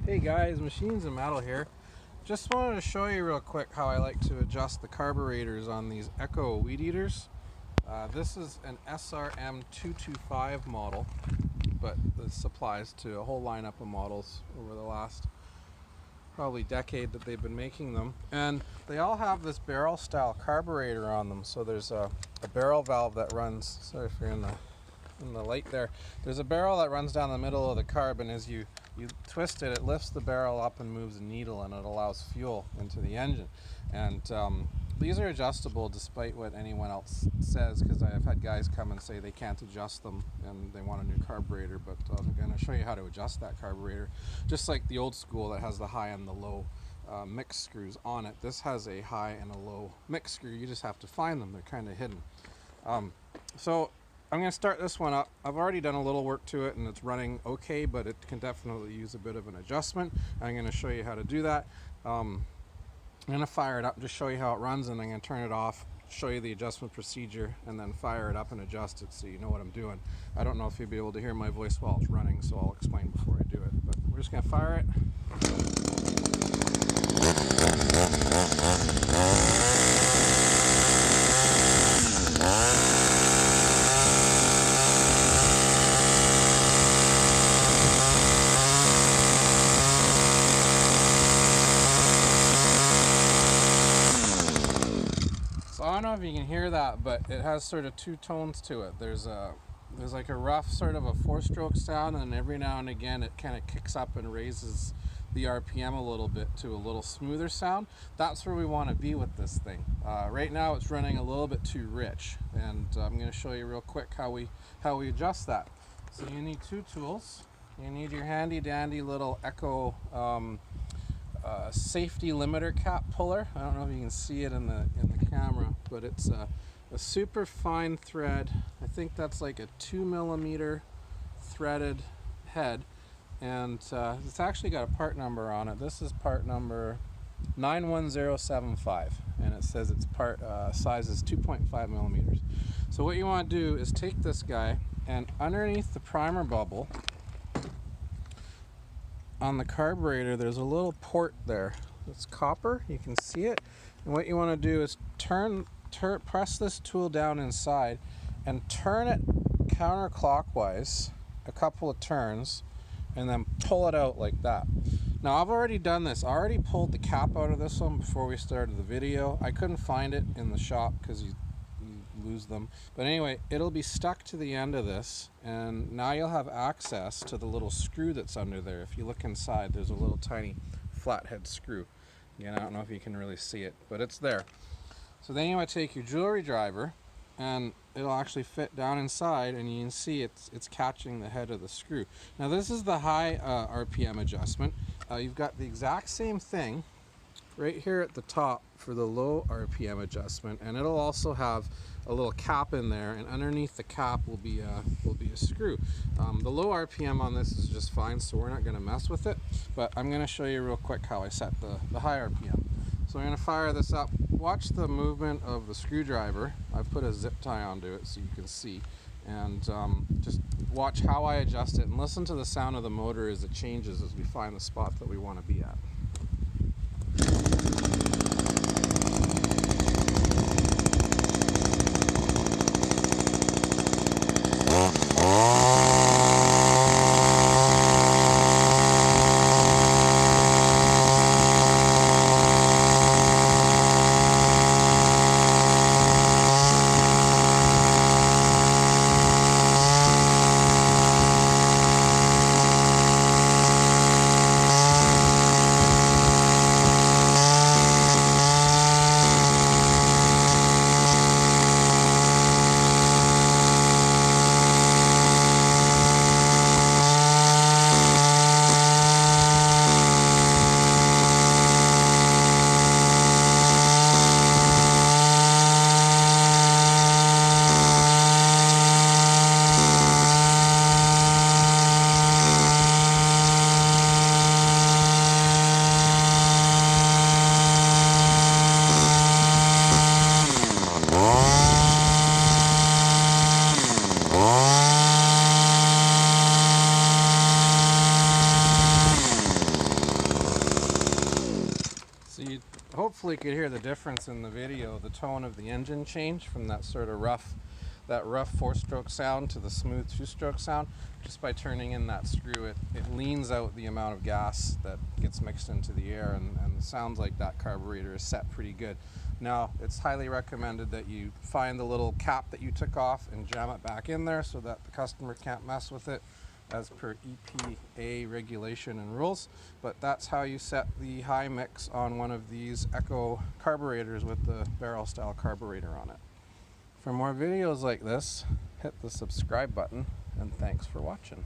Hey guys, Machines and Metal here. Just wanted to show you real quick how I like to adjust the carburetors on these Echo Weedeaters. This is an SRM 225 model, but this applies to a whole lineup of models over the last probably decade that they've been making them. And they all have this barrel style carburetor on them. So there's a barrel valve that runs, sorry if you're in the light there, there's a barrel that runs down the middle of the carb, and as you twist it, it lifts the barrel up and moves the needle, and it allows fuel into the engine. And these are adjustable despite what anyone else says, because I've had guys come and say they can't adjust them and they want a new carburetor, but I'm going to show you how to adjust that carburetor. Just like the old school that has the high and the low mix screws on it, this has a high and a low mix screw. You just have to find them. They're kind of hidden. So I'm going to start this one up. I've already done a little work to it and it's running okay, but it can definitely use a bit of an adjustment. I'm going to show you how to do that. I'm going to fire it up, just show you how it runs, and I'm going to turn it off, show you the adjustment procedure, and then fire it up and adjust it so you know what I'm doing. I don't know if you'll be able to hear my voice while it's running, so I'll explain before I do it. But we're just going to fire it. So I don't know if you can hear that, but it has sort of two tones to it. There's like a rough sort of a 4-stroke sound, and every now and again it kind of kicks up and raises the RPM a little bit to a little smoother sound. That's where we want to be with this thing. Right now it's running a little bit too rich, and I'm going to show you real quick how we adjust that. So you need two tools. You need your handy dandy little Echo safety limiter cap puller. I don't know if you can see it in the camera, but it's a super fine thread. I think that's like a 2mm threaded head, and it's actually got a part number on it. This is part number 91075, and it says its part size is 2.5mm. So what you want to do is take this guy, and underneath the primer bubble on the carburetor, there's a little port there. It's copper, you can see it. And what you want to do is press this tool down inside and turn it counterclockwise a couple of turns, and then pull it out like that. Now I've already done this. I already pulled the cap out of this one before we started the video. I couldn't find it in the shop because you lose them, but anyway, it'll be stuck to the end of this, and now you'll have access to the little screw that's under there. If you look inside, there's a little tiny flathead screw. Again, I don't know if you can really see it, but it's there. So then you want to take your jewelry driver, and it'll actually fit down inside, and you can see it's catching the head of the screw. Now this is the high RPM adjustment. You've got the exact same thing right here at the top for the low RPM adjustment, and it'll also have a little cap in there, and underneath the cap will be a screw. The low RPM on this is just fine, so we're not going to mess with it, but I'm going to show you real quick how I set the high RPM. So I'm going to fire this up. Watch the movement of the screwdriver. I've put a zip tie onto it so you can see, and just watch how I adjust it, and listen to the sound of the motor as it changes as we find the spot that we want to be at. Hopefully you could hear the difference in the video, the tone of the engine change from that sort of rough 4-stroke sound to the smooth 2-stroke sound. Just by turning in that screw, it leans out the amount of gas that gets mixed into the air, and it sounds like that carburetor is set pretty good. Now, it's highly recommended that you find the little cap that you took off and jam it back in there so that the customer can't mess with it, as per EPA regulation and rules. But that's how you set the high mix on one of these Echo carburetors with the barrel style carburetor on it. For more videos like this, hit the subscribe button, and thanks for watching.